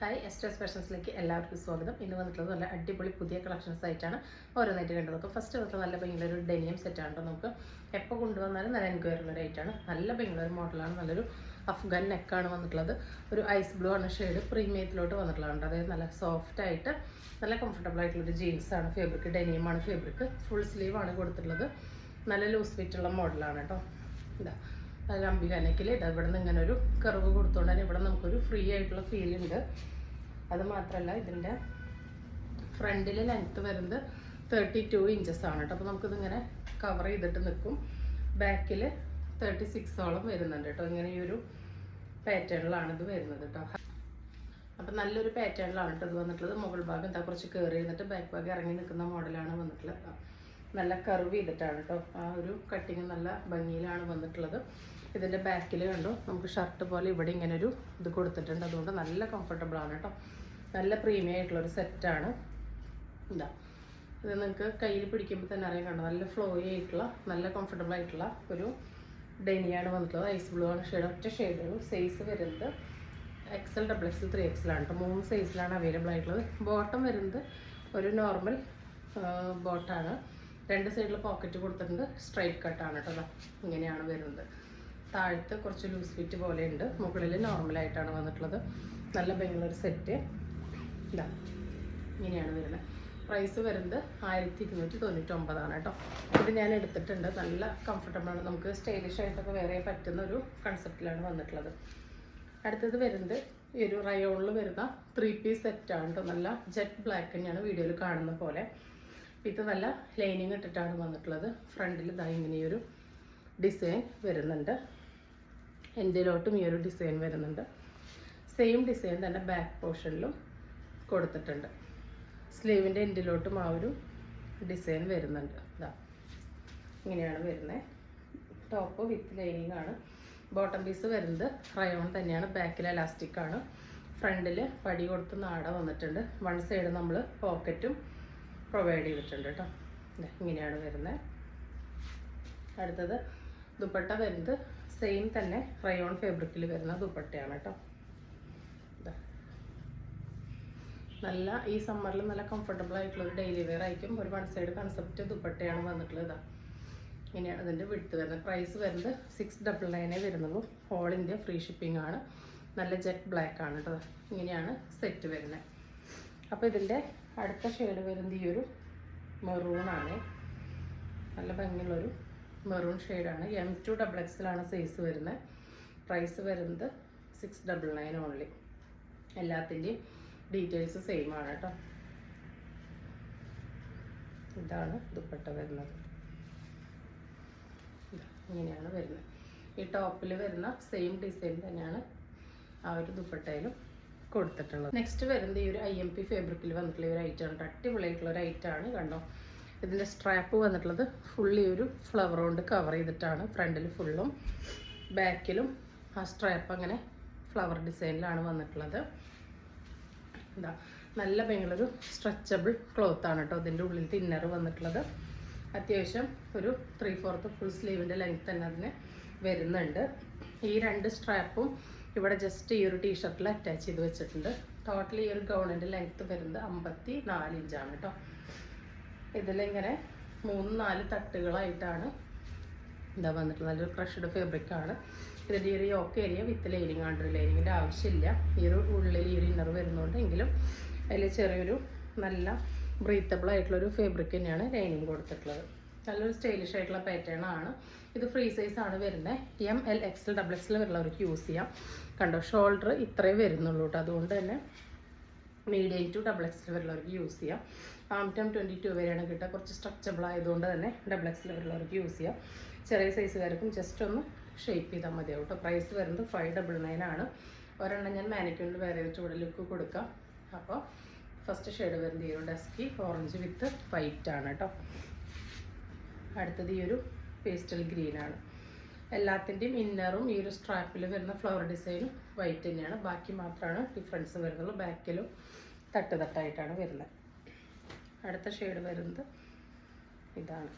Hi എസ്റ്റേഴ്സ് ഫാഷൻസിലേക്ക് എല്ലാവർക്കും സ്വാഗതം. ഇന്ന് വന്നിട്ടുള്ളത് നല്ല അടിപൊളി പുതിയ കളക്ഷൻസ് ആയിട്ടാണ് ഓരോന്നായിട്ട് കണ്ടത്. അപ്പോൾ ഫസ്റ്റ് വന്നിട്ടുള്ള നല്ല ഭംഗിയുള്ള ഒരു ഡെനിയം സെറ്റാണ് കേട്ടോ. നമുക്ക് എപ്പോൾ കൊണ്ടുവന്നാലും നല്ല എൻക്വയറി ഉള്ള റേറ്റാണ്. നല്ല ഭംഗിയുള്ള ഒരു മോഡലാണ്. നല്ലൊരു അഫ്ഗാൻ നെക്കാണ് വന്നിട്ടുള്ളത്. ഒരു ഐസ് ബ്ലൂ ആണ് ഷെയ്ഡ്. പ്രീമിയത്തിലോട്ട് വന്നിട്ടുള്ളതാണ്. അതായത് നല്ല സോഫ്റ്റ് ആയിട്ട് നല്ല കംഫർട്ടബിൾ ആയിട്ടുള്ളൊരു ജീൻസാണ് ഫാബ്രിക്. ഡെനിയമാണ് ഫാബ്രിക്. ഫുൾ സ്ലീവ് ആണ് കൊടുത്തിട്ടുള്ളത്. നല്ല ലൂസ് ഫിറ്റുള്ള മോഡലാണ് കേട്ടോ. ഇതാ നല്ല അംബിക നെക്കിൽ ഇവിടെ നിന്ന് ഇങ്ങനെ ഒരു കർവ് കൊടുത്തുകൊണ്ട് തന്നെ ഇവിടെ നമുക്കൊരു ഫ്രീ ആയിട്ടുള്ള ഫീൽ ഉണ്ട്. അത് മാത്രമല്ല ഇതിൻ്റെ ഫ്രണ്ടിൽ ലെങ്ത്ത് വരുന്നത് 32 ഇഞ്ചസ് ആണ് കേട്ടോ. അപ്പോൾ നമുക്കിതിങ്ങനെ കവർ ചെയ്തിട്ട് നിൽക്കും. ബാക്കിൽ 36ഓളം വരുന്നുണ്ട് കേട്ടോ. ഇങ്ങനെ ഈ ഒരു പാറ്റേണിലാണ് ഇത് വരുന്നത് കേട്ടോ. അപ്പം നല്ലൊരു പാറ്റേണിലാണ് കേട്ടോ ഇത് വന്നിട്ടുള്ളത്. മുകൾ ഭാഗം എന്താ കുറച്ച് കയറി ഇരുന്നിട്ട് ബാക്ക് ഭാഗം ഇറങ്ങി നിൽക്കുന്ന മോഡലാണ് വന്നിട്ടുള്ളത്. നല്ല കർവ് ചെയ്തിട്ടാണ് കേട്ടോ. ആ ഒരു കട്ടിങ് നല്ല ഭംഗിയിലാണ് വന്നിട്ടുള്ളത്. ഇതിൻ്റെ ബാക്കിൽ കണ്ടോ നമുക്ക് ഷർട്ട് പോലെ ഇവിടെ ഇങ്ങനെ ഒരു ഇത് കൊടുത്തിട്ടുണ്ട്. അതുകൊണ്ട് നല്ല കംഫർട്ടബിൾ ആണ് കേട്ടോ. നല്ല പ്രീമിയം ആയിട്ടുള്ളൊരു സെറ്റാണ്. ഇതാ ഇത് നിങ്ങൾക്ക് കയ്യിൽ പിടിക്കുമ്പോൾ തന്നെ അറിയാൻ കണ്ടോ. നല്ല ഫ്ലോയി ആയിട്ടുള്ള നല്ല കംഫർട്ടബിൾ ആയിട്ടുള്ള ഒരു ഡെനിയാണ് വന്നിട്ടുള്ളത്. ഐസ് ബ്ലൂ ആണ് ഷെയ്ഡ്. ഒറ്റ ഷെയ്ഡ്. സൈസ് വരുന്നത് XL, XXL, 3XL ആണ് കേട്ടോ. 3 സൈസിലാണ് അവൈലബിൾ ആയിട്ടുള്ളത്. ബോട്ടം വരുന്നത് ഒരു നോർമൽ ബോട്ടാണ്. 2 സൈഡിൽ പോക്കറ്റ് കൊടുത്തിട്ടുണ്ട്. സ്ട്രൈറ്റ് കട്ടാണ് കേട്ടോ. ഇങ്ങനെയാണ് വരുന്നത്. താഴത്ത് കുറച്ച് ലൂസ് ഫിറ്റ് പോലെ ഉണ്ട്. മുകളിൽ നോർമലായിട്ടാണ് വന്നിട്ടുള്ളത്. നല്ല ഭംഗിയുള്ളൊരു സെറ്റ്. ഇതാ ഇങ്ങനെയാണ് വരുന്നത്. പ്രൈസ് വരുന്നത് 1299 കേട്ടോ. ഇത് ഞാൻ എടുത്തിട്ടുണ്ട്. നല്ല കംഫർട്ടബിളാണ്. നമുക്ക് സ്റ്റൈലിഷ് ആയിട്ടൊക്കെ വേറെ പറ്റുന്ന ഒരു കൺസെപ്റ്റിലാണ് വന്നിട്ടുള്ളത്. അടുത്തത് വരുന്നത് ഈ ഒരു റയോണിൽ വരുന്ന 3 പീസ് സെറ്റാണ് കേട്ടോ. നല്ല ജെറ്റ് ബ്ലാക്ക് തന്നെയാണ് വീഡിയോയിൽ കാണുന്ന പോലെ. ഇത് നല്ല ലൈനിങ് ഇട്ടിട്ടാണ് വന്നിട്ടുള്ളത്. ഫ്രണ്ടിൽ ഇതാ ഇങ്ങനെയൊരു ഡിസൈൻ വരുന്നുണ്ട്. എൻഡിലോട്ടും ഈ ഒരു ഡിസൈൻ വരുന്നുണ്ട്. സെയിം ഡിസൈൻ തന്നെ ബാക്ക് പോർഷനിലും കൊടുത്തിട്ടുണ്ട്. സ്ലീവിൻ്റെ എൻഡിലോട്ടും ആ ഒരു ഡിസൈൻ വരുന്നുണ്ട്. ഇതാ ഇങ്ങനെയാണ് വരുന്നത്. ടോപ്പ് വിത്ത് ലൈനിങ് ആണ്. ബോട്ടം പീസ് വരുന്നത് റയോൺ തന്നെയാണ്. ബാക്കിൽ എലാസ്റ്റിക് ആണ്. ഫ്രണ്ടിൽ പടി കൊടുത്ത് നാട വന്നിട്ടുണ്ട്. വൺ സൈഡ് നമ്മൾ പോക്കറ്റും പ്രൊവൈഡ് ചെയ്തിട്ടുണ്ട് കേട്ടോ. ഇങ്ങനെയാണ് വരുന്നത്. അടുത്തത് ദുപ്പട്ട വരുന്നത് സെയിം തന്നെ റയോൺ ഫാബ്രിക്കിൽ വരുന്ന ദുപ്പട്ടയാണ് കേട്ടോ. നല്ല ഈ സമ്മറിൽ നല്ല കംഫർട്ടബിൾ ആയിട്ടുള്ള ഒരു ഡെയിലി വെയർ ആയിരിക്കും. ഒരു വൺ സൈഡ് കൺസെപ്റ്റ് ദുപ്പട്ടയാണ് വന്നിട്ടുള്ളത്. ഇതാ ഇങ്ങനെയാണ് അതിൻ്റെ വിഡ്ത്ത് വരുന്നത്. പ്രൈസ് വരുന്നത് 699 വരുന്നുള്ളൂ. ഓൾ ഇന്ത്യ ഫ്രീ ഷിപ്പിംഗ് ആണ്. നല്ല ജെറ്റ് ബ്ലാക്ക് ആണ് കേട്ടോ. ഇങ്ങനെയാണ് സെറ്റ് വരുന്നത്. അപ്പോൾ ഇതിൻ്റെ അടുത്ത ഷെയ്ഡ് വരുന്നത് ഈ ഒരു മെറൂണാണ്. നല്ല ഭംഗിയുള്ളൊരു മെറൂൺ ഷെയ്ഡാണ്. M2 XXL ആണ് സൈസ് വരുന്നത്. പ്രൈസ് വരുന്നത് 699 ഓൺലി. എല്ലാത്തിൻ്റെയും ഡീറ്റെയിൽസ് സെയിം ആണ് കേട്ടോ. ഇതാണ് ദുപ്പട്ട വരുന്നത്. ഇങ്ങനെയാണ് വരുന്നത്. ഈ ടോപ്പിൽ വരുന്ന സെയിം ഡിസൈൻ തന്നെയാണ് ആ ഒരു ദുപ്പട്ടയിലും കൊടുത്തിട്ടുള്ളത്. നെക്സ്റ്റ് വരുന്നത് ഈ ഒരു IMP ഫാബ്രിക്കിൽ വന്നിട്ടുള്ള ഒരു ഐറ്റമാണ്. അടിപൊളിയായിട്ടുള്ള ഒരു ഐറ്റമാണ്. കണ്ടോ ഇതിൻ്റെ സ്ട്രാപ്പ് വന്നിട്ടുള്ളത് ഫുള്ളി ഒരു ഫ്ലവർ കൊണ്ട് കവർ ചെയ്തിട്ടാണ്. ഫ്രണ്ടിൽ ഫുള്ളും ബാക്കിലും ആ സ്ട്രാപ്പ് അങ്ങനെ ഫ്ലവർ ഡിസൈനിലാണ് വന്നിട്ടുള്ളത്. എന്താ നല്ല ഭയങ്കര സ്ട്രെച്ചബിൾ ക്ലോത്ത് ആണ് കേട്ടോ. ഇതിൻ്റെ ഉള്ളിൽ തിന്നർ വന്നിട്ടുള്ളത്. അത്യാവശ്യം ഒരു 3/4 ഫുൾ സ്ലീവിൻ്റെ ലെങ്ത് തന്നെ അതിന് വരുന്നുണ്ട്. ഈ 2 സ്ട്രാപ്പും ഇവിടെ ജസ്റ്റ് ഈ ഒരു ടീഷർട്ടിൽ അറ്റാച്ച് ചെയ്ത് വെച്ചിട്ടുണ്ട്. ടോട്ടൽ ഈ ഒരു ഗൗണിൻ്റെ ലെങ്ത്ത് വരുന്നത് 54 ഇഞ്ചാണ് കേട്ടോ. ഇതിലിങ്ങനെ 3-4 തട്ടുകളായിട്ടാണ് എന്താ വന്നിട്ടുള്ളത്. നല്ലൊരു ക്രഷ്ഡ് ഫാബ്രിക്കാണ്. ഇതിൻ്റെ ഈ ഒരു യോക്ക് ഏരിയ വിത്ത് ലൈനിങ് ആണ്. ലൈനിങ്ങിൻ്റെ ആവശ്യമില്ല. ഈ ഒരു ഉള്ളിൽ ഈ ഒരു ഇന്നർ വരുന്നുണ്ടെങ്കിലും അതിൽ ചെറിയൊരു നല്ല ബ്രീത്തബിൾ ആയിട്ടുള്ളൊരു ഫാബ്രിക് തന്നെയാണ് ലൈനിങ് കൊടുത്തിട്ടുള്ളത്. നല്ലൊരു സ്റ്റൈലിഷ് ആയിട്ടുള്ള പാറ്റേൺ ആണ്. ഇത് ഫ്രീ സൈസ് ആണ് വരുന്നത്. ML, XL, XXL വരുന്നവർക്ക് യൂസ് ചെയ്യാം. കണ്ടോ ഷോൾഡർ ഇത്രയും വരുന്നുള്ളൂ കേട്ടോ. അതുകൊണ്ട് തന്നെ മീഡിയം ടു XXL വരുന്നവർക്ക് യൂസ് ചെയ്യാം. ആംറ്റം 22 വരെയാണ് കിട്ടുക. കുറച്ച് സ്ട്രെച്ചബിൾ ആയതുകൊണ്ട് തന്നെ XXL വരുന്നവർക്ക് യൂസ് ചെയ്യാം. ചെറിയ സൈസുകാർക്കും ജസ്റ്റ് ഒന്ന് ഷേപ്പ് ചെയ്താൽ മതിയാവും കേട്ടോ. പ്രൈസ് വരുന്നത് 599 ആണ്. ഒരെണ്ണം ഞാൻ മാനിക്യൂറിൽ വേറെ ചെയ്തിട്ട് ഇവിടെ ലുക്ക് കൊടുക്കാം. അപ്പോൾ ഫസ്റ്റ് ഷെയ്ഡ് വരുന്നത് ഈ ഒരു ഡസ്കി ഓറഞ്ച് വിത്ത് വൈറ്റ് ആണ് കേട്ടോ. അടുത്തത് ഈ ഒരു പേസ്റ്റൽ ഗ്രീനാണ്. എല്ലാത്തിൻ്റെയും ഇന്നറും ഈ ഒരു സ്ട്രാപ്പിൽ വരുന്ന ഫ്ലവർ ഡിസൈനും വൈറ്റ് തന്നെയാണ്. ബാക്കി മാത്രമാണ് ഡിഫറൻസ് വരുന്നുള്ളൂ. ബാക്കിലും തട്ടായിട്ടാണ് വരുന്നത്. അടുത്ത ഷെയ്ഡ് വരുന്നത് ഇതാണ്.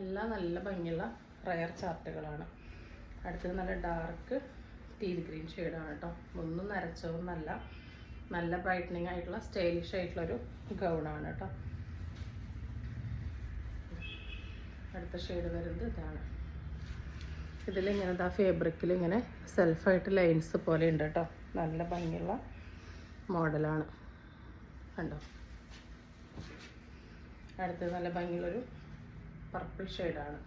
എല്ലാം നല്ല ഭംഗിയുള്ള റയർ ചാർട്ടുകളാണ്. അടുത്തത് നല്ല ഡാർക്ക് ടീൽ ഗ്രീൻ ഷെയ്ഡാണ് കേട്ടോ. ഒന്നും നരച്ചതൊന്നല്ല, നല്ല ബ്രൈറ്റനിങ് ആയിട്ടുള്ള സ്റ്റൈലിഷ് ആയിട്ടുള്ളൊരു ഗൗണാണ് കേട്ടോ. അടുത്ത ഷെയ്ഡ് വരുന്നത് ഇതാണ്. ഇതിലിങ്ങനെ ഇതാ ഫേബ്രിക്കിൽ ഇങ്ങനെ സെൽഫായിട്ട് ലൈൻസ് പോലെ ഉണ്ട് കേട്ടോ. നല്ല ഭംഗിയുള്ള മോഡലാണ് കണ്ടോ. അടുത്തത് നല്ല ഭംഗിയുള്ളൊരു പർപ്പിൾ ഷെയ്ഡാണ്.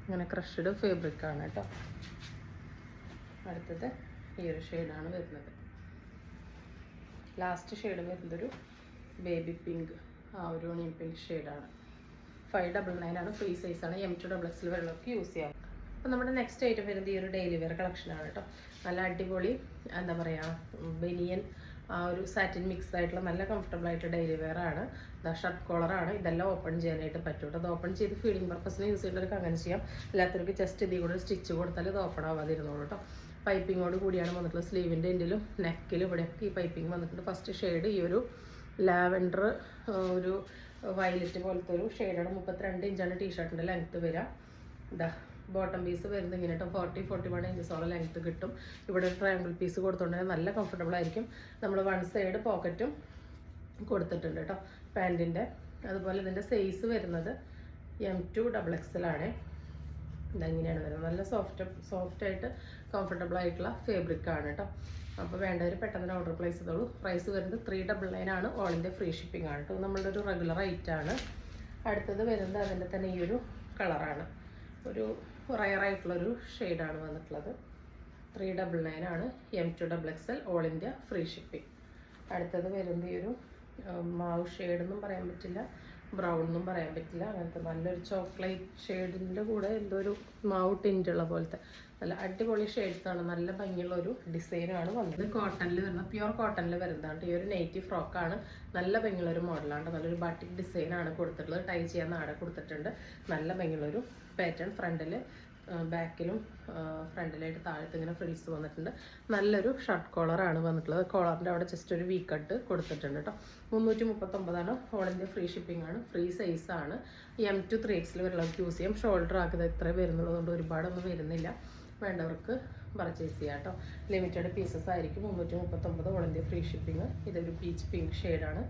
ഇങ്ങനെ ക്രഷ്ഡ് ഫേബ്രിക്കാണ് കേട്ടോ. അടുത്തത് ഈ ഒരു ഷെയ്ഡാണ് വരുന്നത്. ലാസ്റ്റ് ഷെയ്ഡ് വരുന്നതൊരു ബേബി പിങ്ക്, ആ ഒരു ഓണിയൻ പിങ്ക് ഷെയ്ഡാണ്. 599 ആണ്. ഫ്രീ സൈസാണ്. M2XXL വെള്ളമൊക്കെ യൂസ് ചെയ്യാം. അപ്പോൾ നമ്മുടെ നെക്സ്റ്റ് ഐറ്റം വരുന്നത് ഈ ഒരു ഡെയിലി വെയർ കളക്ഷനാണ് കേട്ടോ. നല്ല അടിപൊളി എന്താ പറയുക, ബനിയൻ ആ ഒരു സാറ്റിൻ മിക്സ് ആയിട്ടുള്ള നല്ല കംഫർട്ടബിൾ ആയിട്ട് ഡെയിലി വെയർ ആണ്. ഷർട്ട് കോളറാണ്. ഇതെല്ലാം ഓപ്പൺ ചെയ്യാനായിട്ട് പറ്റും കേട്ടോ. ഇത് ഓപ്പൺ ചെയ്ത് ഫീഡിങ് പർപ്പസിന് യൂസ് ചെയ്യുന്നവർക്ക് അങ്ങനെ ചെയ്യാം. അല്ലാത്തവർക്ക് ജസ്റ്റ് ഇതിൽ കൂടെ സ്റ്റിച്ച് കൊടുത്താൽ ഇത് ഓപ്പൺ ആവാതിരുന്നോളൂ കേട്ടോ. പൈപ്പിങ്ങോട് കൂടിയാണ് വന്നിട്ടുള്ളത്. സ്ലീവിൻ്റെ എൻഡിലും നെക്കിലും ഇവിടെയൊക്കെ ഈ പൈപ്പിംഗ് വന്നിട്ടുണ്ട്. ഫസ്റ്റ് ഷെയ്ഡ് ഈ ഒരു ലാവൻഡർ ഒരു വയലറ്റ് പോലത്തെ ഒരു ഷെയ്ഡാണ്. 32 ഇഞ്ചാണ് ടീഷർട്ടിൻ്റെ ലെങ്ത്ത് വരിക. ഇതാ ബോട്ടം പീസ് വരുന്നത് ഇങ്ങനെ കേട്ടോ. 40-41 ഇഞ്ചസോളം ലെങ്ത്ത് കിട്ടും. ഇവിടെ ഒരു ട്രയാങ്കിൾ പീസ് കൊടുത്തുകൊണ്ടെങ്കിൽ നല്ല കംഫർട്ടബിൾ ആയിരിക്കും. നമ്മൾ വൺ സൈഡ് പോക്കറ്റും കൊടുത്തിട്ടുണ്ട് കേട്ടോ പാൻറ്റിൻ്റെ. അതുപോലെ ഇതിൻ്റെ സൈസ് വരുന്നത് M2XXL ആണ്. ഇതെങ്ങനെയാണ് വരുന്നത്. നല്ല സോഫ്റ്റായിട്ട് കംഫർട്ടബിൾ ആയിട്ടുള്ള ഫേബ്രിക്കാണ് കേട്ടോ. അപ്പോൾ വേണ്ടവർ പെട്ടെന്ന് ഓർഡർ പ്ലേസ് ചെയ്തോളൂ. പ്രൈസ് വരുന്നത് 399 ആണ്. ഓൾ ഇന്ത്യ ഫ്രീ ഷിപ്പിംഗ് ആണ് കേട്ടോ. നമ്മളുടെ ഒരു റെഗുലർ റേറ്റാണ്. അടുത്തത് വരുന്നത് അതിൻ്റെ തന്നെ ഈ ഒരു കളറാണ്. ഒരു റയർ ആയിട്ടുള്ളൊരു ഷെയ്ഡാണ് വന്നിട്ടുള്ളത്. 399 ആണ്. M2XXL all India free shipping. അടുത്തത് വരുന്നത് ഈ ഒരു മാവ് ഷെയ്ഡെന്നും പറയാൻ പറ്റില്ല, ബ്രൗൺ എന്നും പറയാൻ പറ്റില്ല. അങ്ങനത്തെ നല്ലൊരു ചോക്ലേറ്റ് ഷെയ്ഡിൻ്റെ കൂടെ എന്തോ ഒരു മാവ് ടിൻ്റുള്ള പോലത്തെ നല്ല അടിപൊളി ഷെയ്ഡ്സാണ്. നല്ല ഭംഗിയുള്ള ഒരു ഡിസൈനാണ് വന്നത്. കോട്ടണിൽ വരുന്ന പ്യുവർ കോട്ടണിൽ വരുന്നതാണ്. ഈ ഒരു നെയ്റ്റി ഫ്രോക്കാണ്. നല്ല ഭംഗിയുള്ള ഒരു മോഡലാണ്. നല്ലൊരു ബാട്ടിക് ഡിസൈനാണ് കൊടുത്തിട്ടുള്ളത്. ടൈ ചെയ്യാൻ നാടെ കൊടുത്തിട്ടുണ്ട്. നല്ല ഭംഗിയുള്ളൊരു പാറ്റേൺ. ഫ്രണ്ടിൽ ബാക്കിലും ഫ്രണ്ടിലായിട്ട് താഴത്ത് ഇങ്ങനെ ഫ്രിൽസ് വന്നിട്ടുണ്ട്. നല്ലൊരു ഷർട്ട് കോളറാണ് വന്നിട്ടുള്ളത്. കോളറിൻ്റെ അവിടെ ജസ്റ്റ് ഒരു വി കട്ട് കൊടുത്തിട്ടുണ്ട് കേട്ടോ. 339 ഓൾ ഇന്ത്യ ഫ്രീ ഷിപ്പിംഗ് ആണ്. ഫ്രീ സൈസാണ്. M2XXL വരെയുള്ളവർക്ക് യൂസ് ചെയ്യാം. ഷോൾഡർ ആക്കുന്നത് ഇത്രേ വരുന്നുള്ളൂ. അതുകൊണ്ട് ഒരുപാടൊന്നും വരുന്നില്ല. വേണ്ടവർക്ക് പർച്ചേസ് ചെയ്യാം കേട്ടോ. ലിമിറ്റഡ് പീസസ് ആയിരിക്കും. 339 ഓൾ ഇന്ത്യ ഫ്രീ ഷിപ്പിംഗ്. ഇതൊരു പീച്ച് പിങ്ക് ഷെയ്ഡാണ്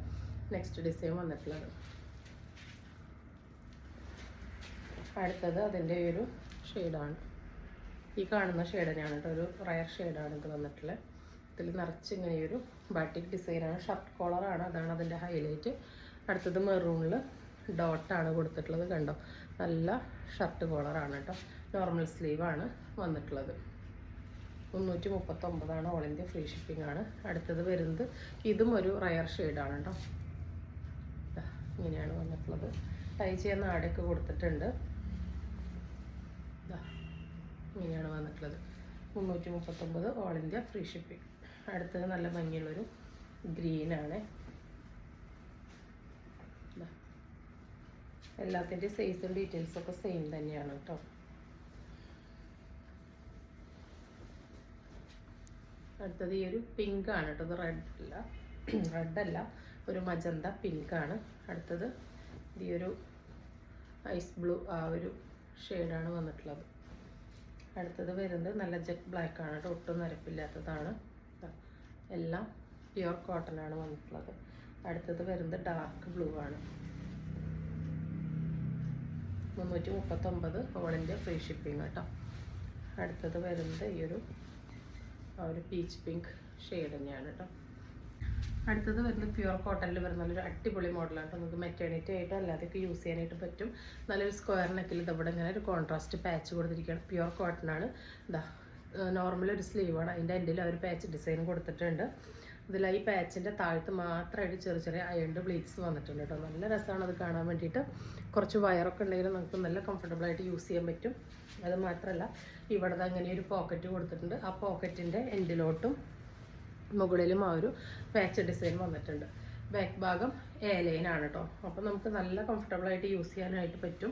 നെക്സ്റ്റ് ഡിസൈൻ വന്നിട്ടുള്ളത്. അടുത്തത് അതിൻ്റെ ഒരു ഷെയ്ഡാണ്. ഈ കാണുന്ന ഷെയ്ഡ് തന്നെയാണ് കേട്ടോ. ഒരു റയർ ഷെയ്ഡാണ് ഇത് വന്നിട്ടുള്ളത്. ഇതിൽ നിറച്ച് ഇങ്ങനെയൊരു ബാട്ടിക് ഡിസൈനാണ്. ഷർട്ട് കോളറാണ്. അതാണ് അതിൻ്റെ ഹൈലൈറ്റ്. അടുത്തത് മെറൂണിൽ ഡോട്ടാണ് കൊടുത്തിട്ടുള്ളത്. കണ്ടോ, നല്ല ഷർട്ട് കോളറാണ് കേട്ടോ. നോർമൽ സ്ലീവാണ് വന്നിട്ടുള്ളത്. 339 ഓൾ ഇന്ത്യ ഫ്രീ ഷിപ്പിംഗ് ആണ്. അടുത്തത് വരുന്നത് ഇതും ഒരു റയർ ഷെയ്ഡാണ് കേട്ടോ. ഇങ്ങനെയാണ് വന്നിട്ടുള്ളത്. ടൈ ചെയ്യാൻ നാടൊക്കെ കൊടുത്തിട്ടുണ്ട്. ഇങ്ങനെയാണ് വന്നിട്ടുള്ളത്. 339 ഓൾ ഇന്ത്യ ഫ്രീ ഷിപ്പിംഗ്. അടുത്തത് നല്ല ഭംഗിയുള്ളൊരു ഗ്രീനാണ്. എല്ലാത്തിൻ്റെ സൈസും ഡീറ്റെയിൽസൊക്കെ സെയിം തന്നെയാണ് കേട്ടോ. അടുത്തത് ഈ ഒരു പിങ്ക് ആണ് കേട്ടോ. ഇത് റെഡല്ല, ഒരു മജന്ത പിങ്കാണ്. അടുത്തത് ഈ ഒരു ഐസ് ബ്ലൂ ആ ഒരു ഷെയ്ഡാണ് വന്നിട്ടുള്ളത്. അടുത്തത് വരുന്നത് നല്ല ജെറ്റ് ബ്ലാക്ക് ആണ് കേട്ടോ. ഒട്ടും നരപ്പില്ലാത്തതാണ്. എല്ലാം പ്യുവർ കോട്ടൺ ആണ് വന്നിട്ടുള്ളത്. അടുത്തത് വരുന്നത് ഡാർക്ക് ബ്ലൂ ആണ്. 339 ഓൾ ഇന്ത്യ ഫ്രീ ഷിപ്പിംഗ് കേട്ടോ. അടുത്തത് വരുന്നത് ഈ ഒരു പീച്ച് പിങ്ക് ഷെയ്ഡ് തന്നെയാണ് കേട്ടോ. അടുത്തത് വരുന്നത് പ്യുവർ കോട്ടണിൽ വരുന്ന നല്ലൊരു അടിപൊളി മോഡലാണ് കേട്ടോ. നമുക്ക് മെറ്റേണിറ്റി ആയിട്ട് അല്ലാതെയൊക്കെ യൂസ് ചെയ്യാനായിട്ട് പറ്റും. നല്ലൊരു സ്ക്വയർ നെക്കിൽ ഇതവിടെ ഇങ്ങനെ ഒരു കോൺട്രാസ്റ്റ് പാച്ച് കൊടുത്തിരിക്കുകയാണ്. പ്യുവർ കോട്ടൺ ആണ്. ഇതാ നോർമൽ ഒരു സ്ലീവാണ്. അതിൻ്റെ എൻഡിൽ ഒരു പാച്ച് ഡിസൈൻ കൊടുത്തിട്ടുണ്ട്. ഇതിൽ ഈ പാച്ചിൻ്റെ താഴത്ത് മാത്രമായിട്ട് ചെറിയ ചെറിയ അയൺഡ് പ്ലീറ്റ്സ് വന്നിട്ടുണ്ട് കേട്ടോ. നല്ല രസമാണ് അത് കാണാൻ വേണ്ടിയിട്ട്. കുറച്ച് വയറൊക്കെ ഉണ്ടെങ്കിലും നമുക്ക് നല്ല കംഫർട്ടബിളായിട്ട് യൂസ് ചെയ്യാൻ പറ്റും. അത് മാത്രമല്ല ഇവിടെ അങ്ങനെ ഒരു പോക്കറ്റ് കൊടുത്തിട്ടുണ്ട്. ആ പോക്കറ്റിൻ്റെ എൻഡിലോട്ടും മുകളിലും ആ ഒരു പാച്ച് ഡിസൈൻ വന്നിട്ടുണ്ട്. ബാക്ക് ഭാഗം എ ലൈനാണ് കേട്ടോ. അപ്പോൾ നമുക്ക് നല്ല കംഫർട്ടബിളായിട്ട് യൂസ് ചെയ്യാനായിട്ട് പറ്റും.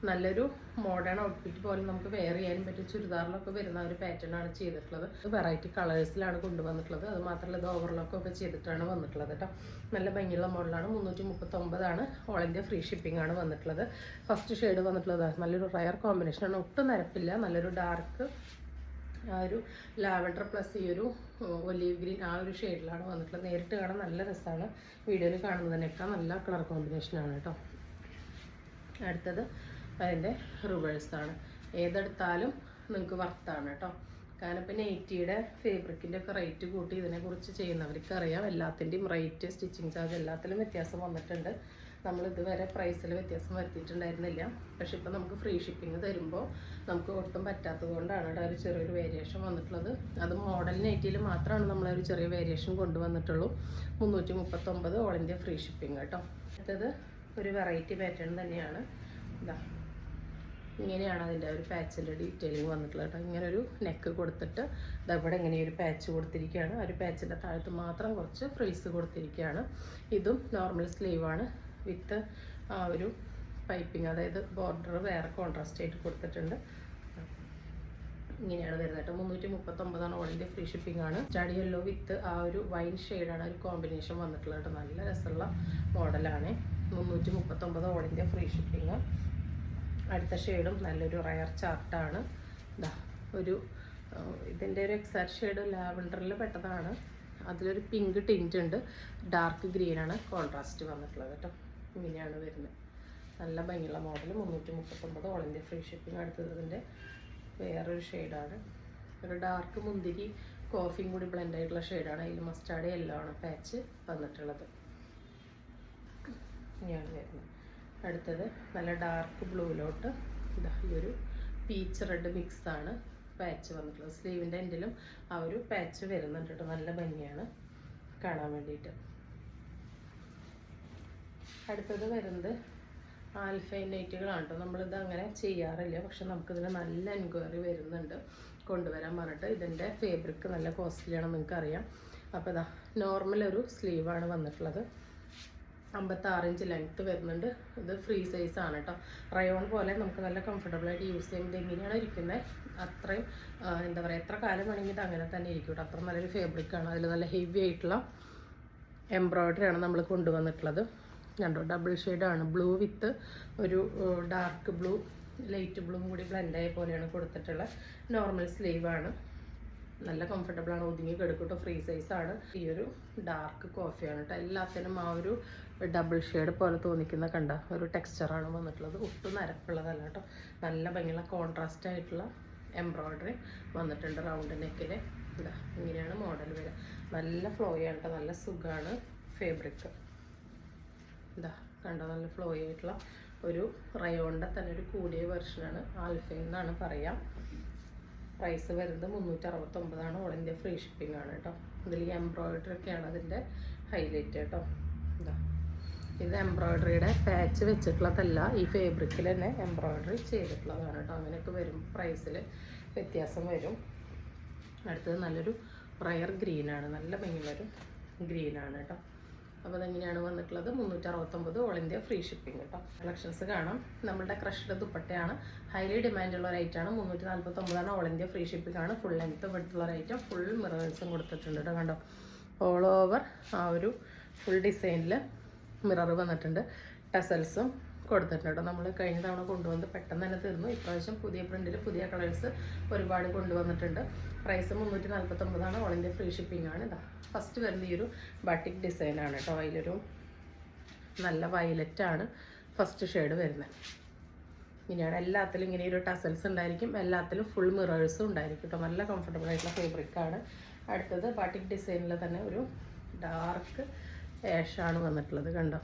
നല്ലൊരു മോഡേൺ ഔട്ട്ഫിറ്റ് പോലെ നമുക്ക് വെയർ ചെയ്യാനും പറ്റും. ചുരിദാറിലൊക്കെ വരുന്ന ഒരു പാറ്റേൺ ആണ് ചെയ്തിട്ടുള്ളത്. വെറൈറ്റി കളേഴ്സിലാണ് കൊണ്ടുവന്നിട്ടുള്ളത്. അത് മാത്രമല്ല ഇത് ഓവർലോക്കൊക്കെ ചെയ്തിട്ടാണ് വന്നിട്ടുള്ളത് കേട്ടോ. നല്ല ഭംഗിയുള്ള മോഡലാണ്. 339 ഓൾ ഇന്ത്യ ഫ്രീ ഷിപ്പിംഗ് ആണ് വന്നിട്ടുള്ളത്. ഫസ്റ്റ് ഷെയ്ഡ് വന്നിട്ടുള്ളത് നല്ലൊരു റയർ കോമ്പിനേഷനാണ്. ഒട്ടും നിരപ്പില്ല. നല്ലൊരു ഡാർക്ക് ആ ഒരു ലാവൻഡർ പ്ലസ് ഈ ഒരു ഒലീവ് ഗ്രീൻ ആ ഒരു ഷെയ്ഡിലാണ് വന്നിട്ടുള്ളത്. നേരിട്ട് കാണാൻ നല്ല രസമാണ്. വീഡിയോയിൽ കാണുന്നതിനേക്കാൾ നല്ല കളർ കോമ്പിനേഷനാണ് കേട്ടോ. അടുത്തത് അതിൻ്റെ റിവേഴ്സാണ്. ഏതെടുത്താലും നിങ്ങൾക്ക് വർത്താണ് കേട്ടോ. കാരണം ഇപ്പം നെയ്റ്റിയുടെ ഫേബ്രിക്കിൻ്റെ ഒക്കെ റേറ്റ് കൂട്ടി ഇതിനെക്കുറിച്ച് ചെയ്യുന്നവർക്ക് അറിയാം. എല്ലാത്തിൻ്റെയും റേറ്റ്, സ്റ്റിച്ചിങ് ചാർജ് എല്ലാത്തിലും വ്യത്യാസം വന്നിട്ടുണ്ട്. നമ്മൾ ഇതുവരെ പ്രൈസിൽ വ്യത്യാസം വരുത്തിയിട്ടുണ്ടായിരുന്നില്ല. പക്ഷെ ഇപ്പോൾ നമുക്ക് ഫ്രീ ഷിപ്പിംഗ് തരുമ്പോൾ നമുക്ക് ഒട്ടും പറ്റാത്തത് കൊണ്ടാണ് ഇവിടെ ഒരു ചെറിയൊരു വേരിയേഷൻ വന്നിട്ടുള്ളത്. അത് മോഡൽ നെറ്റിയിൽ മാത്രമാണ് നമ്മളൊരു ചെറിയ വേരിയേഷൻ കൊണ്ടുവന്നിട്ടുള്ളൂ. 339 ഓൾ ഇന്ത്യ ഫ്രീ ഷിപ്പിംഗ് കേട്ടോ. അടുത്തത് ഒരു വെറൈറ്റി പാറ്റേൺ തന്നെയാണ്. ഇതാ ഇങ്ങനെയാണ് അതിൻ്റെ ഒരു പാച്ചിൻ്റെ ഡീറ്റെയിലിംഗ് വന്നിട്ടുള്ളത് കേട്ടോ. ഇങ്ങനൊരു നെക്ക് കൊടുത്തിട്ട് ഇതവിടെ ഇങ്ങനെ ഒരു പാച്ച് കൊടുത്തിരിക്കുകയാണ്. ആ ഒരു പാച്ചിൻ്റെ താഴത്ത് മാത്രം കുറച്ച് ഫ്രിൽസ് കൊടുത്തിരിക്കുകയാണ്. ഇതും നോർമൽ സ്ലീവാണ് വിത്ത് ആ ഒരു പൈപ്പിംഗ്, അതായത് ബോർഡർ വേറെ കോൺട്രാസ്റ്റ് ആയിട്ട് കൊടുത്തിട്ടുണ്ട്. ഇങ്ങനെയാണ് വരുന്നത് കേട്ടോ. 339 ഓൾ ഇന്ത്യ ഫ്രീ ഷിപ്പിംഗ് ആണ്. സ്റ്റഡി യെല്ലോ വിത്ത് ആ ഒരു വൈൻ ഷെയ്ഡാണ് ഒരു കോമ്പിനേഷൻ വന്നിട്ടുള്ളത് കേട്ടോ. നല്ല രസമുള്ള മോഡലാണ്. 339 ഓൾ ഇന്ത്യ ഫ്രീ ഷിപ്പിംഗ്. അടുത്ത ഷെയ്ഡും നല്ലൊരു റയർ ചാർട്ടാണ്. ഇതാ ഒരു ഇതിൻ്റെ ഒരു എക്സാക്ട് ഷെയ്ഡ് ലാവൻഡറിൽ പെട്ടതാണ്. അതിലൊരു പിങ്ക് ടിൻ്റ് ഉണ്ട്. ഡാർക്ക് ഗ്രീനാണ് കോൺട്രാസ്റ്റ് വന്നിട്ടുള്ളത് കേട്ടോ. ഇങ്ങനെയാണ് വരുന്നത്. നല്ല ഭംഗിയുള്ള model. 339 all India free shipping. അടുത്തതിൻ്റെ വേറൊരു ഷെയ്ഡാണ്. ഒരു ഡാർക്ക് മുന്തിരി കോഫിയും കൂടി ബ്ലെൻഡ് ആയിട്ടുള്ള ഷെയ്ഡാണ്. അതിൽ മസ്റ്റാർഡ് യെല്ലോ ആണ് പാച്ച് വന്നിട്ടുള്ളത്. ഇങ്ങനെയാണ് വരുന്നത്. അടുത്തത് നല്ല ഡാർക്ക് ബ്ലൂയിലോട്ട് ഇതാ ഈ ഒരു പീച്ച് റെഡ് മിക്സാണ് പാച്ച് വന്നിട്ടുള്ളത്. സ്ലീവിൻ്റെ എൻഡിലും ആ ഒരു പാച്ച് വരുന്നുണ്ട് കേട്ടോ. നല്ല ഭംഗിയാണ് കാണാൻ വേണ്ടിയിട്ട്. അടുത്തത് വരുന്നത് ആൽഫൈൻ നൈറ്റുകളാണ് കേട്ടോ. നമ്മളിത് അങ്ങനെ ചെയ്യാറില്ല, പക്ഷെ നമുക്കിതിന് നല്ല എൻക്വയറി വരുന്നുണ്ട് കൊണ്ടുവരാൻ പറഞ്ഞിട്ട്. ഇതിൻ്റെ ഫേബ്രിക് നല്ല കോസ്റ്റ്ലിയാണ്, നിങ്ങൾക്കറിയാം. അപ്പോൾ ഇതാ നോർമൽ ഒരു സ്ലീവാണ് വന്നിട്ടുള്ളത്. 56 ഇഞ്ച് ലെങ്ത്ത് വരുന്നുണ്ട്. ഇത് ഫ്രീ സൈസ് ആണ് കേട്ടോ. റയോൺ പോലെ നമുക്ക് നല്ല കംഫർട്ടബിളായിട്ട് യൂസ് ചെയ്യുമ്പോൾ എങ്ങനെയാണ് ഇരിക്കുന്നത് അത്രയും എന്താ പറയുക, എത്ര കാലം വേണമെങ്കിൽ ഇത് അങ്ങനെ തന്നെ ഇരിക്കും കേട്ടോ. അത്ര നല്ലൊരു ഫേബ്രിക്കാണ്. അതിൽ നല്ല ഹെവി ആയിട്ടുള്ള എംബ്രോയ്ഡറി ആണ് നമ്മൾ കൊണ്ടുവന്നിട്ടുള്ളത്. കണ്ടോ, ഡബിൾ ഷെയ്ഡാണ്. ബ്ലൂ വിത്ത് ഒരു ഡാർക്ക് ബ്ലൂ ലൈറ്റ് ബ്ലൂ കൂടി ബ്ലെൻഡായ പോലെയാണ് കൊടുത്തിട്ടുള്ളത്. നോർമൽ സ്ലീവാണ്. നല്ല കംഫർട്ടബിളാണ്. ഒതുങ്ങി കിടക്കട്ടോ. ഫ്രീ സൈസാണ്. ഈ ഒരു ഡാർക്ക് കോഫിയാണ് കേട്ടോ. എല്ലാത്തിനും ആ ഒരു ഡബിൾ ഷെയ്ഡ് പോലെ തോന്നിക്കുന്ന കണ്ട ഒരു ടെക്സ്ചറാണ് വന്നിട്ടുള്ളത്. ഒട്ടും നരപ്പുള്ളതല്ല കേട്ടോ. നല്ല ഭംഗിയുള്ള കോൺട്രാസ്റ്റ് ആയിട്ടുള്ള എംബ്രോയ്ഡറി വന്നിട്ടുണ്ട് റൗണ്ട് നെക്കിൽ. ഇതാ ഇങ്ങനെയാണ് മോഡൽ വരിക. നല്ല ഫ്ലോയാണ് കേട്ടോ. നല്ല സുഖമാണ് ഫേബ്രിക്. ഇതാ കണ്ടോ, നല്ല ഫ്ലോ ആയിട്ടുള്ള ഒരു റയോണിൻ്റെ തന്നെ ഒരു കൂടിയ വെർഷനാണ്. ആൽഫൈൻ എന്നാണ് പറയാം. പ്രൈസ് വരുന്നത് 369 ഓൾ ഇന്ത്യ ഫ്രീ ഷിപ്പിംഗ് ആണ് കേട്ടോ. ഇതിൽ ഈ എംബ്രോയ്ഡറി ഒക്കെയാണ് അതിൻ്റെ ഹൈലൈറ്റ് കേട്ടോ. ഇതാ ഇത് എംബ്രോയ്ഡറിയുടെ പാച്ച് വെച്ചിട്ടുള്ളതല്ല, ഈ ഫേബ്രിക്കിൽ തന്നെ എംബ്രോയ്ഡറി ചെയ്തിട്ടുള്ളതാണ് കേട്ടോ. അങ്ങനെയൊക്കെ വരും, പ്രൈസിൽ വ്യത്യാസം വരും. അടുത്തത് നല്ലൊരു റയർ ഗ്രീനാണ്. നല്ല ഭംഗിയുള്ളൊരു ഗ്രീനാണ് കേട്ടോ. അപ്പോൾ അതെങ്ങനെയാണ് വന്നിട്ടുള്ളത്. 369 ഓൾ ഇന്ത്യ ഫ്രീ ഷിപ്പിംഗ് കേട്ടോ. കളക്ഷൻസ് കാണാം. നമ്മളുടെ ക്രഷ്ഡ് ദുപ്പട്ടയാണ്. ഹൈലി ഡിമാൻഡുള്ള ഒരു ഐറ്റമാണ്. 349 ഓൾ ഇന്ത്യ ഫ്രീ ഷിപ്പിംഗ് ആണ്. ഫുൾ ലെങ്ത്ത് വെട്ടുള്ള ഒരു ഐറ്റം. ഫുൾ മിറേഴ്സും കൊടുത്തിട്ടുണ്ട് കേട്ടോ. കണ്ടോ, ഓൾ ഓവർ ആ ഒരു ഫുൾ ഡിസൈനിൽ മിറർ വന്നിട്ടുണ്ട്. ടസൽസും കൊടുത്തിട്ടുണ്ട് കേട്ടോ. നമ്മൾ കഴിഞ്ഞ തവണ കൊണ്ടുവന്ന് പെട്ടെന്ന് തന്നെ തീർന്നു. ഇപ്രാവശ്യം പുതിയ പ്രിൻറ്റിൽ പുതിയ കളേഴ്സ് ഒരുപാട് കൊണ്ടുവന്നിട്ടുണ്ട്. Price 349 all India free shipping ആണ്. ഇതാ ഫസ്റ്റ് വരുന്ന ഈ ഒരു ബാട്ടിക് ഡിസൈനാണ് കേട്ടോ. അതിലൊരു നല്ല വയലറ്റാണ് ഫസ്റ്റ് ഷെയ്ഡ് വരുന്നത്. ഇങ്ങനെയാണ് എല്ലാത്തിലും ഇങ്ങനെ ഒരു ടസൽസ് ഉണ്ടായിരിക്കും. എല്ലാത്തിലും ഫുൾ മിറേഴ്സും ഉണ്ടായിരിക്കും കേട്ടോ. നല്ല കംഫർട്ടബിൾ ആയിട്ടുള്ള ഫേബ്രിക്കാണ്. അടുത്തത് ബാട്ടിക് ഡിസൈനിൽ തന്നെ ഒരു ഡാർക്ക് ആഷാണ് വന്നിട്ടുള്ളത്. കണ്ടോ,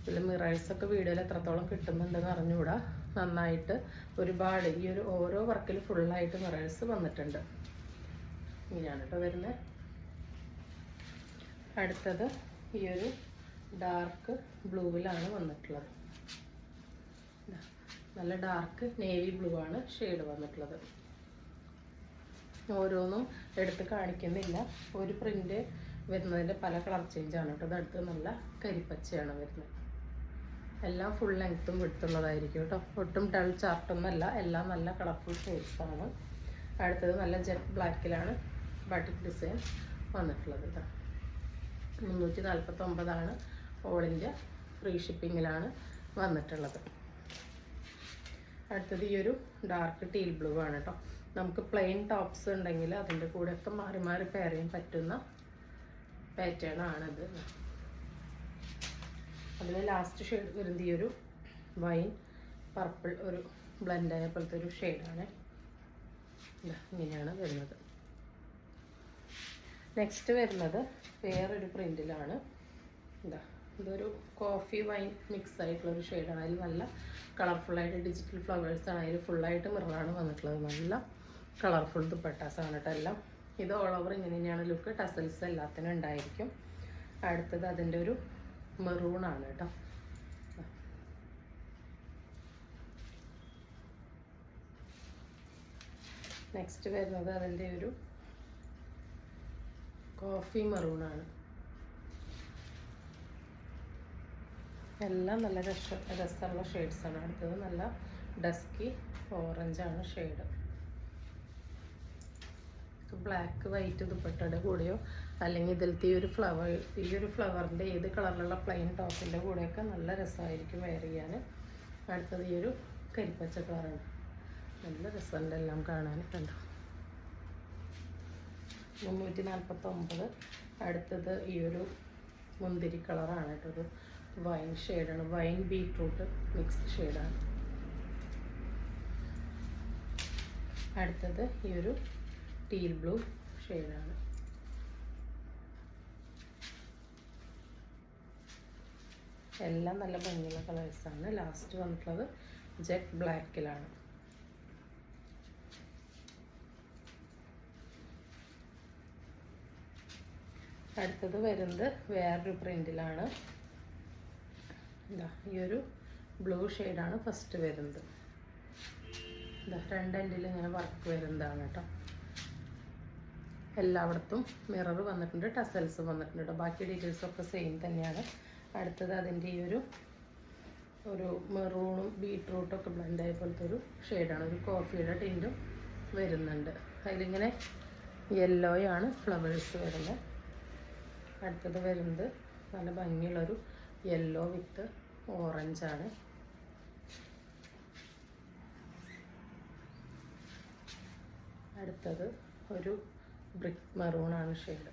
ഇതിൽ മിറേഴ്സൊക്കെ വീഡിയോയിൽ എത്രത്തോളം കിട്ടുന്നുണ്ടെന്ന് അറിഞ്ഞുകൂടാ. നന്നായിട്ട് ഒരുപാട് ഈ ഒരു ഓരോ വർക്കിൽ ഫുള്ളായിട്ട് മിറേഴ്സ് വന്നിട്ടുണ്ട്. ഇങ്ങനെയാണ് കേട്ടോ വരുന്നത്. അടുത്തത് ഈ ഒരു ഡാർക്ക് ബ്ലൂവിലാണ് വന്നിട്ടുള്ളത്. നല്ല ഡാർക്ക് നേവി ബ്ലൂ ആണ് ഷെയ്ഡ് വന്നിട്ടുള്ളത്. ഓരോന്നും എടുത്ത് കാണിക്കുന്നില്ല. ഒരു പ്രിൻ്റ് വരുന്നതിൻ്റെ പല കളർ ചേഞ്ചാണ് കേട്ടോ. ഇത് അടുത്ത് നല്ല കരിപ്പച്ചയാണ് വരുന്നത്. എല്ലാം ഫുൾ ലെങ്ത്തും വിടുത്തുള്ളതായിരിക്കും കേട്ടോ. ഒട്ടും ഡൾ ചാർട്ടൊന്നുമല്ല, എല്ലാം നല്ല കളർഫുൾ ഷെയ്ഡ്സാണ്. അടുത്തത് നല്ല ജെറ്റ് ബ്ലാക്കിലാണ് ബാട്ടിക് ഡിസൈൻ വന്നിട്ടുള്ളത്. ഇതാ 349 ഓൾ ഇന്ത്യ ഫ്രീ ഷിപ്പിങ്ങിലാണ് വന്നിട്ടുള്ളത്. അടുത്തത് ഈ ഒരു ഡാർക്ക് ടീൽ ബ്ലൂ ആണ് കേട്ടോ. നമുക്ക് പ്ലെയിൻ ടോപ്സ് ഉണ്ടെങ്കിൽ അതിൻ്റെ കൂടെയൊക്കെ മാറി മാറി പെയർ ചെയ്യാൻ പറ്റുന്ന പാറ്റേൺ ആണിത്. അതിൽ ലാസ്റ്റ് ഷെയ്ഡ് വരുന്നത് ഈ ഒരു വൈൻ പർപ്പിൾ ഒരു ബ്ലെൻഡായ പോലത്തെ ഒരു ഷെയ്ഡാണ്. ഇങ്ങനെയാണ് വരുന്നത്. നെക്സ്റ്റ് വരുന്നത് വേറൊരു പ്രിൻറ്റിലാണ്. ഇതൊരു കോഫി വൈൻ മിക്സ് ആയിട്ടുള്ളൊരു ഷെയ്ഡാണ്. അതിൽ നല്ല കളർഫുള്ളായിട്ട് ഡിജിറ്റൽ ഫ്ലവേഴ്സാണ്. അതിൽ ഫുള്ളായിട്ട് മിററാണ് വന്നിട്ടുള്ളത്. നല്ല കളർഫുൾ ദുപ്പട്ടാസാണ് കേട്ടോ എല്ലാം. ഇത് ഓൾ ഓവർ ഇങ്ങനെ തന്നെയാണ് ലുക്ക്. ടസൽസ് എല്ലാത്തിനും ഉണ്ടായിരിക്കും. അടുത്തത് അതിൻ്റെ ഒരു മെറൂണാണ് കേട്ടോ. നെക്സ്റ്റ് വരുന്നത് അതിൻ്റെ ഒരു കോഫി മെറൂണാണ്. എല്ലാം നല്ല രസമുള്ള ഷെയ്ഡ്സാണ്. അടുത്തത് നല്ല ഡസ്കി ഓറഞ്ചാണ് ഷെയ്ഡ്. ബ്ലാക്ക് വൈറ്റ് ദുപ്പട്ടയുടെ കൂടെയോ അല്ലെങ്കിൽ ഇതിലത്തെ ഈ ഒരു ഫ്ലവറിൻ്റെ ഏത് കളറിലുള്ള പ്ലെയിൻ ടോപ്പിൻ്റെ കൂടെയൊക്കെ നല്ല രസമായിരിക്കും വെയർ ചെയ്യാൻ. അടുത്തത് ഈ ഒരു കരിപ്പച്ച കളറാണ്. നല്ല രസമുണ്ട് എല്ലാം കാണാൻ കണ്ടോ. 349. അടുത്തത് ഈ ഒരു മുന്തിരി കളറാണ് കേട്ടോ. ഒരു വൈൻ ഷെയ്ഡാണ്. വൈൻ ബീട്രൂട്ട് മിക്സ് ഷെയ്ഡാണ്. അടുത്തത് ഈ ഒരു ടീൽ ബ്ലൂ ഷെയ്ഡാണ്. എല്ലാം നല്ല ഭംഗിയുള്ള കളേഴ്സാണ്. ലാസ്റ്റ് വന്നിട്ടുള്ളത് ജെറ്റ് ബ്ലാക്കിലാണ്. അടുത്തത് വരുന്നത് വേറൊരു പ്രിൻറ്റിലാണ്. ഈ ഒരു ബ്ലൂ ഷെയ്ഡാണ് ഫസ്റ്റ് വരുന്നത്. രണ്ട് എൻഡിൽ ഇങ്ങനെ വർക്ക് വരുന്നതാണ് കേട്ടോ. എല്ലായിടത്തും മിറർ വന്നിട്ടുണ്ട്, ടസൽസ് വന്നിട്ടുണ്ട് കേട്ടോ. ബാക്കി ഡീറ്റെയിൽസൊക്കെ സെയിം തന്നെയാണ്. അടുത്തത് അതിൻ്റെ ഈ ഒരു മെറൂണും ബീട്രൂട്ടും ഒക്കെ ബ്ലെൻഡ് ആയ പോലത്തെ ഒരു ഷെയ്ഡാണ്. ഒരു കോഫിയുടെ ടിൻറ്റും വരുന്നുണ്ട്. അതിലിങ്ങനെ യെല്ലോയാണ് ഫ്ലവേഴ്സ് വരുന്നത്. അടുത്തത് വരുന്നത് നല്ല ഭംഗിയുള്ളൊരു യെല്ലോ വിത്ത് ഓറഞ്ചാണ്. അടുത്തത് ഒരു ബ്രിക്ക് മെറൂണാണ് ഷെയ്ഡ്.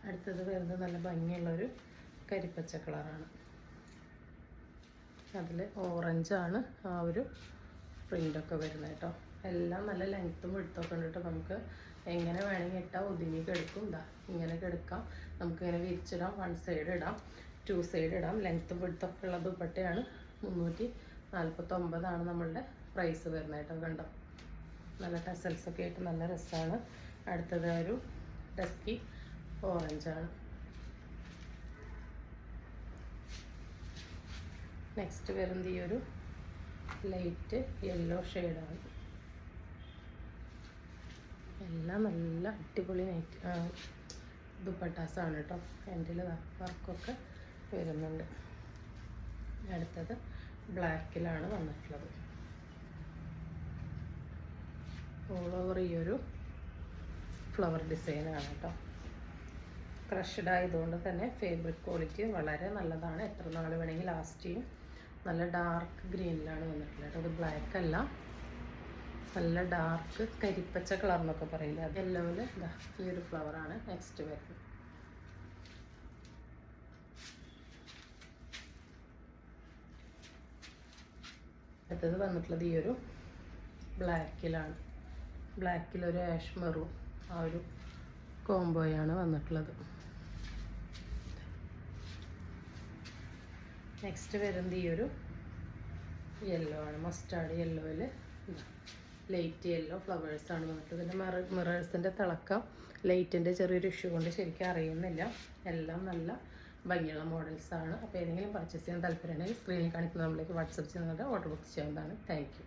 അടുത്തത് വരുന്നത് നല്ല ഭംഗിയുള്ളൊരു കരിപ്പച്ച കളറാണ്. അതിൽ ഓറഞ്ചാണ് ആ ഒരു പ്രിൻ്റൊക്കെ വരുന്നത് കേട്ടോ. എല്ലാം നല്ല ലെങ്ത്തും വിടുത്തൊക്കെ ഉണ്ട് കേട്ടോ. നമുക്ക് എങ്ങനെ വേണമെങ്കിൽ ഇട്ടാൽ ഒതുങ്ങി കിടക്കും. ഇങ്ങനെയൊക്കെ എടുക്കാം. നമുക്കിങ്ങനെ വിരിച്ചിടാം. 1 സൈഡ് ഇടാം, 2 സൈഡ് ഇടാം. ലെങ്ത്തും വിടുത്തൊക്കെ ഉള്ള ദുപ്പട്ടയാണ്. 349 നമ്മളുടെ പ്രൈസ് വരുന്നത് കേട്ടോ. കണ്ടോ, നല്ല ടസൽസൊക്കെ ആയിട്ട് നല്ല രസമാണ്. അടുത്തത് ഒരു ഡസ്കി ഓറഞ്ചാണ്. നെക്സ്റ്റ് വരുന്നത് ഈ ഒരു ലൈറ്റ് യെല്ലോ ഷെയ്ഡാണ്. എല്ലാം നല്ല അടിപൊളി ദുപ്പട്ടാസാണ് കേട്ടോ. എൻ്റെ വർക്കൊക്കെ വരുന്നുണ്ട്. അടുത്തത് ബ്ലാക്കിലാണ് വന്നിട്ടുള്ളത്. ഓൾ ഓവർ ഈ ഒരു ഫ്ലവർ ഡിസൈനാണ് കേട്ടോ. ക്രഷ്ഡ് ആയതുകൊണ്ട് തന്നെ ഫേബ്രിക് ക്വാളിറ്റി വളരെ നല്ലതാണ്. എത്ര നാൾ വേണമെങ്കിൽ ലാസ്റ്റ് ചെയ്യും. നല്ല ഡാർക്ക് ഗ്രീനിലാണ് വന്നിട്ടുള്ളത് കേട്ടോ. അത് ബ്ലാക്ക് അല്ല, നല്ല ഡാർക്ക് കരിപ്പച്ച കളർ എന്നൊക്കെ പറയില്ല. അത് യെല്ലോയിൽ ഈ ഒരു ഫ്ലവറാണ് നെക്സ്റ്റ് വരുന്നത്. അടുത്തത് വന്നിട്ടുള്ളത് ഈ ഒരു ബ്ലാക്കിലാണ്. ബ്ലാക്കിലൊരു ആഷ് മെറൂൺ ആ ഒരു കോംബോയാണ് വന്നിട്ടുള്ളത്. നെക്സ്റ്റ് വരുന്നത് ഈ ഒരു യെല്ലോ ആണ്. മസ്റ്റാർഡ് യെല്ലോയിൽ ലൈറ്റ് യെല്ലോ ഫ്ലവേഴ്സാണ് വന്നിട്ടുള്ളത്. ഇതിൻ്റെ മിറേഴ്സിൻ്റെ തിളക്കം ലൈറ്റിൻ്റെ ചെറിയൊരു ഇഷ്യൂ കൊണ്ട് ശരിക്കും അറിയുന്നില്ല. എല്ലാം നല്ല ഭംഗിയുള്ള മോഡൽസാണ്. അപ്പോൾ ഏതെങ്കിലും പർച്ചേസ് ചെയ്യാൻ താല്പര്യമുണ്ടെങ്കിൽ സ്ക്രീനിൽ കാണിക്കുന്ന നമ്മളിലേക്ക് വാട്സപ്പ് ചെയ്യുന്നത് ഓർഡർ ബുക്ക് ചെയ്യാവുന്നതാണ്. Thank you.